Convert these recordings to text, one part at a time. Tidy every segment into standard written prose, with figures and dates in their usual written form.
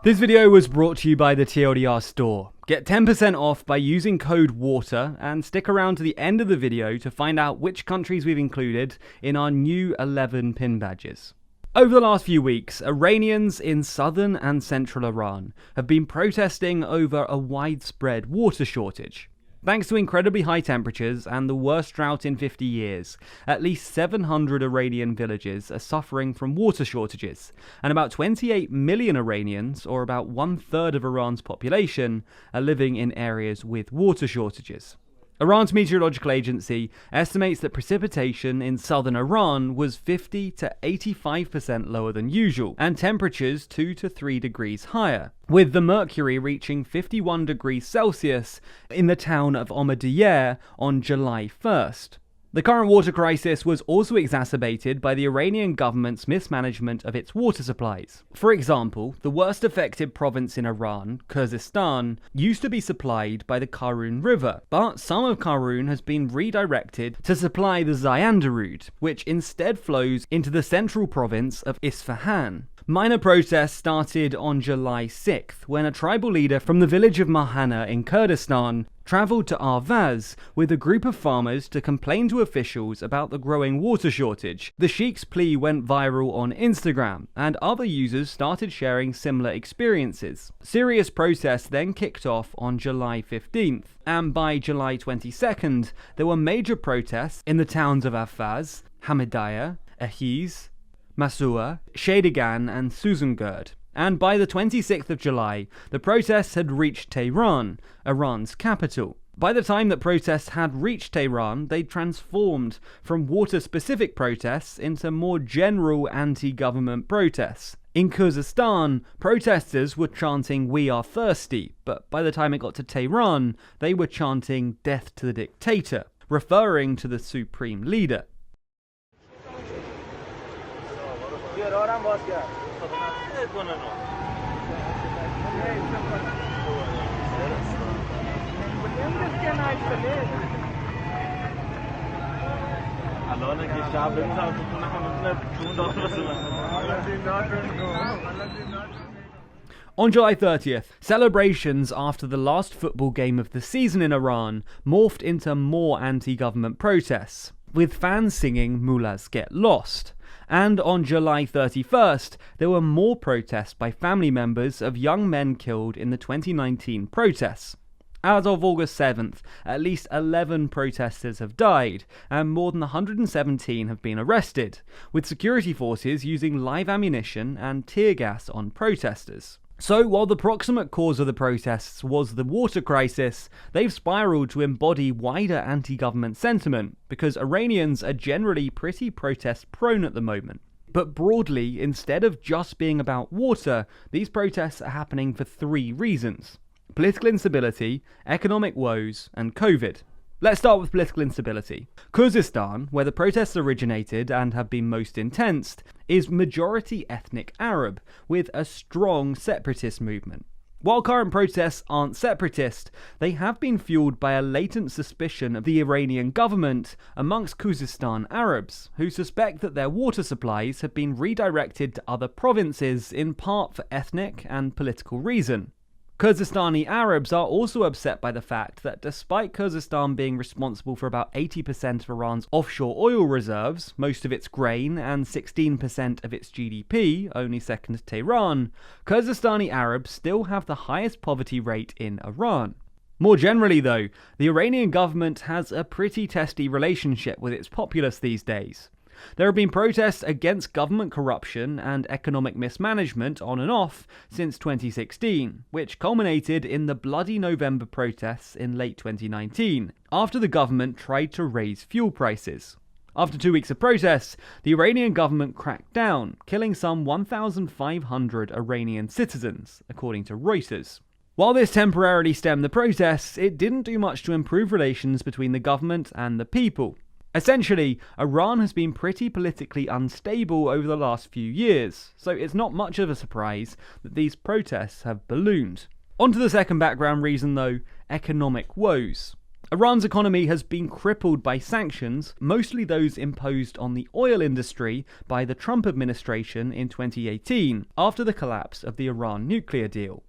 This video was brought to you by the TLDR store. Get 10% off by using code WATER and stick around to the end of the video to find out which countries we've included in our new 11 pin badges. Over the last few weeks, Iranians in southern and central Iran have been protesting over a widespread water shortage. Thanks to incredibly high temperatures and the worst drought in 50 years, at least 700 Iranian villages are suffering from water shortages, and about 28 million Iranians, or about 1/3 of Iran's population, are living in areas with water shortages. Iran's meteorological agency estimates that precipitation in southern Iran was 50 to 85% lower than usual, and temperatures 2 to 3 degrees higher, with the mercury reaching 51 degrees Celsius in the town of Omadiyeh on July 1st. The current water crisis was also exacerbated by the Iranian government's mismanagement of its water supplies. For example, the worst affected province in Iran, Khuzestan, used to be supplied by the Karun River, but some of Karun has been redirected to supply the Zayanderud, which instead flows into the central province of Isfahan. Minor protests started on July 6th when a tribal leader from the village of Mahana in Kurdistan travelled to Arvaz with a group of farmers to complain to officials about the growing water shortage. The sheikh's plea went viral on Instagram, and other users started sharing similar experiences. Serious protests then kicked off on July 15th, and by July 22nd, there were major protests in the towns of Afaz, Hamidiyeh, Ahiz, Masua, Shadigan and Suzungurd. And by the 26th of July, the protests had reached Tehran, Iran's capital. By the time that protests had reached Tehran, they transformed from water-specific protests into more general anti-government protests. In Khuzestan, protesters were chanting "We are thirsty," but by the time it got to Tehran, they were chanting "Death to the dictator," referring to the supreme leader. On July 30th, celebrations after the last football game of the season in Iran morphed into more anti-government protests, with fans singing "Mullahs Get Lost." And on July 31st, there were more protests by family members of young men killed in the 2019 protests. As of August 7th, at least 11 protesters have died, and more than 117 have been arrested, with security forces using live ammunition and tear gas on protesters. So, while the proximate cause of the protests was the water crisis, they've spiraled to embody wider anti-government sentiment, because Iranians are generally pretty protest-prone at the moment. But broadly, instead of just being about water, these protests are happening for 3 reasons: political instability, economic woes, and COVID. Let's start with political instability. Khuzestan, where the protests originated and have been most intense, is majority ethnic Arab, with a strong separatist movement. While current protests aren't separatist, they have been fueled by a latent suspicion of the Iranian government amongst Khuzestan Arabs, who suspect that their water supplies have been redirected to other provinces in part for ethnic and political reason. Khuzestani Arabs are also upset by the fact that despite Khuzestan being responsible for about 80% of Iran's offshore oil reserves, most of its grain, and 16% of its GDP, only second to Tehran, Khuzestani Arabs still have the highest poverty rate in Iran. More generally though, the Iranian government has a pretty testy relationship with its populace these days. There have been protests against government corruption and economic mismanagement on and off since 2016, which culminated in the bloody November protests in late 2019, after the government tried to raise fuel prices. After 2 weeks of protests, the Iranian government cracked down, killing some 1,500 Iranian citizens, according to Reuters. While this temporarily stemmed the protests, it didn't do much to improve relations between the government and the people. Essentially, Iran has been pretty politically unstable over the last few years, so it's not much of a surprise that these protests have ballooned. On to the second background reason though, economic woes. Iran's economy has been crippled by sanctions, mostly those imposed on the oil industry by the Trump administration in 2018, after the collapse of the Iran nuclear deal.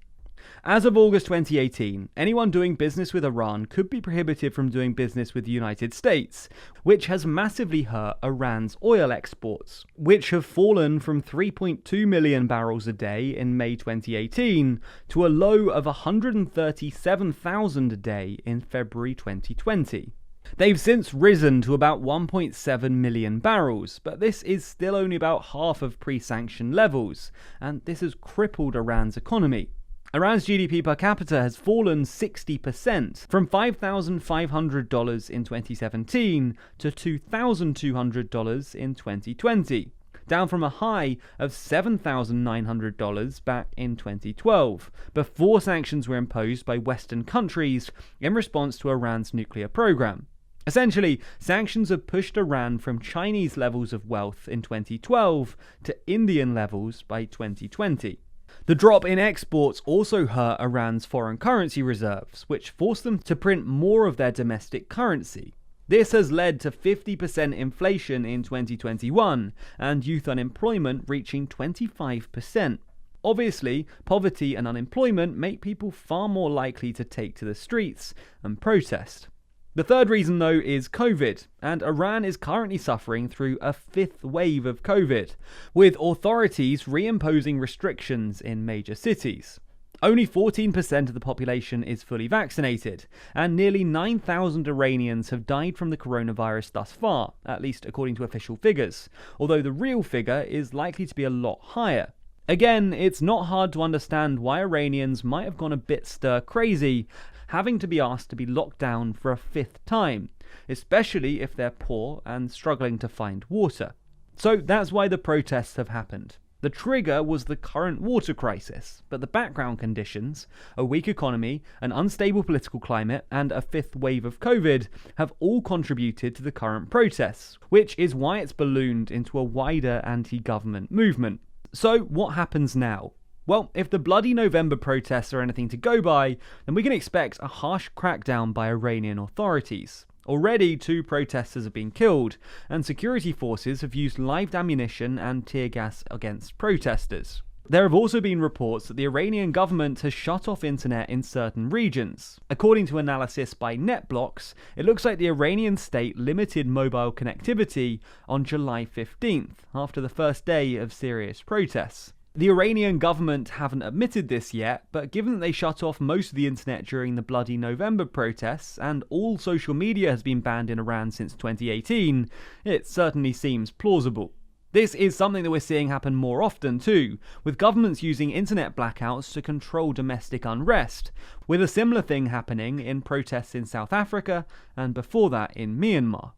As of August 2018, anyone doing business with Iran could be prohibited from doing business with the United States, which has massively hurt Iran's oil exports, which have fallen from 3.2 million barrels a day in May 2018 to a low of 137,000 a day in February 2020. They've since risen to about 1.7 million barrels, but this is still only about half of pre-sanction levels, and this has crippled Iran's economy. Iran's GDP per capita has fallen 60%, from $5,500 in 2017 to $2,200 in 2020, down from a high of $7,900 back in 2012, before sanctions were imposed by Western countries in response to Iran's nuclear program. Essentially, sanctions have pushed Iran from Chinese levels of wealth in 2012 to Indian levels by 2020. The drop in exports also hurt Iran's foreign currency reserves, which forced them to print more of their domestic currency. This has led to 50% inflation in 2021 and youth unemployment reaching 25%. Obviously, poverty and unemployment make people far more likely to take to the streets and protest. The third reason, though, is COVID, and Iran is currently suffering through a fifth wave of COVID, with authorities reimposing restrictions in major cities. Only 14% of the population is fully vaccinated, and nearly 9,000 Iranians have died from the coronavirus thus far, at least according to official figures, although the real figure is likely to be a lot higher. Again, it's not hard to understand why Iranians might have gone a bit stir-crazy, having to be asked to be locked down for a fifth time, especially if they're poor and struggling to find water. So that's why the protests have happened. The trigger was the current water crisis, but the background conditions, a weak economy, an unstable political climate, and a fifth wave of COVID have all contributed to the current protests, which is why it's ballooned into a wider anti-government movement. So what happens now? Well, if the bloody November protests are anything to go by, then we can expect a harsh crackdown by Iranian authorities. Already 2 protesters have been killed, and security forces have used live ammunition and tear gas against protesters. There have also been reports that the Iranian government has shut off internet in certain regions. According to analysis by NetBlocks, it looks like the Iranian state limited mobile connectivity on July 15th, after the first day of serious protests. The Iranian government haven't admitted this yet, but given that they shut off most of the internet during the bloody November protests, and all social media has been banned in Iran since 2018, it certainly seems plausible. This is something that we're seeing happen more often too, with governments using internet blackouts to control domestic unrest, with a similar thing happening in protests in South Africa, and before that in Myanmar.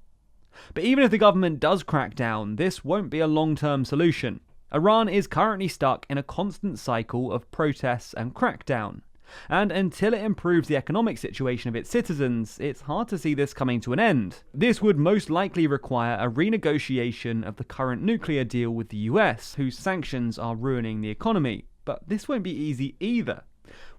But even if the government does crack down, this won't be a long-term solution. Iran is currently stuck in a constant cycle of protests and crackdown, and until it improves the economic situation of its citizens, it's hard to see this coming to an end. This would most likely require a renegotiation of the current nuclear deal with the US, whose sanctions are ruining the economy, but this won't be easy either.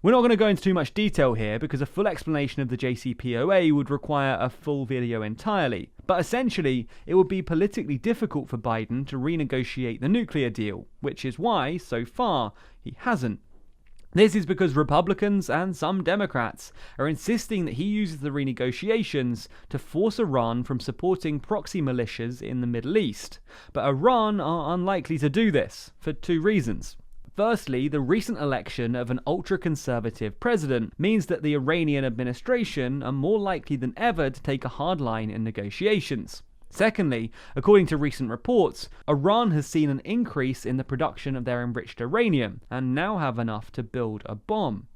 We're not going to go into too much detail here because a full explanation of the JCPOA would require a full video entirely, but essentially it would be politically difficult for Biden to renegotiate the nuclear deal, which is why, so far, he hasn't. This is because Republicans and some Democrats are insisting that he uses the renegotiations to force Iran from supporting proxy militias in the Middle East, but Iran are unlikely to do this, for 2 reasons. Firstly, the recent election of an ultra-conservative president means that the Iranian administration are more likely than ever to take a hard line in negotiations. Secondly, according to recent reports, Iran has seen an increase in the production of their enriched uranium, and now have enough to build a bomb.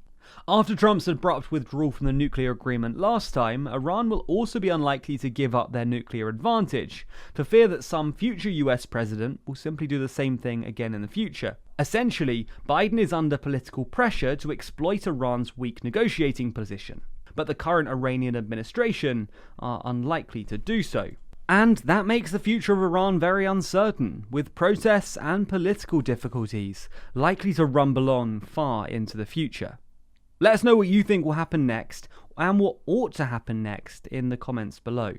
After Trump's abrupt withdrawal from the nuclear agreement last time, Iran will also be unlikely to give up their nuclear advantage, for fear that some future US president will simply do the same thing again in the future. Essentially, Biden is under political pressure to exploit Iran's weak negotiating position, but the current Iranian administration are unlikely to do so. And that makes the future of Iran very uncertain, with protests and political difficulties likely to rumble on far into the future. Let us know what you think will happen next. and what ought to happen next in the comments below.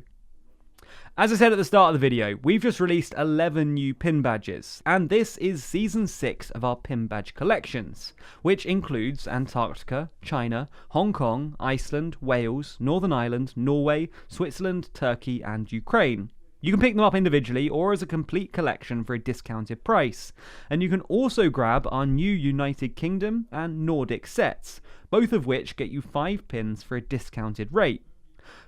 As I said at the start of the video, we've just released 11 new pin badges, and this is Season 6 of our pin badge collections, which includes Antarctica, China, Hong Kong, Iceland, Wales, Northern Ireland, Norway, Switzerland, Turkey, and Ukraine. You can pick them up individually or as a complete collection for a discounted price, and you can also grab our new United Kingdom and Nordic sets, both of which get you 5 pins for a discounted rate.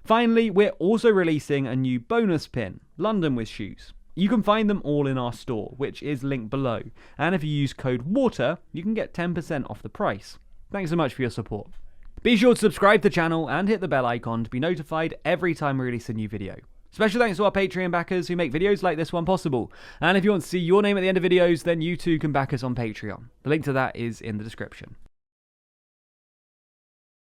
Finally, we're also releasing a new bonus pin, London with shoes. You can find them all in our store, which is linked below, and if you use code WATER, you can get 10% off the price. Thanks so much for your support. Be sure to subscribe to the channel and hit the bell icon to be notified every time we release a new video. Special thanks to our Patreon backers who make videos like this one possible. And if you want to see your name at the end of videos, then you too can back us on Patreon. The link to that is in the description.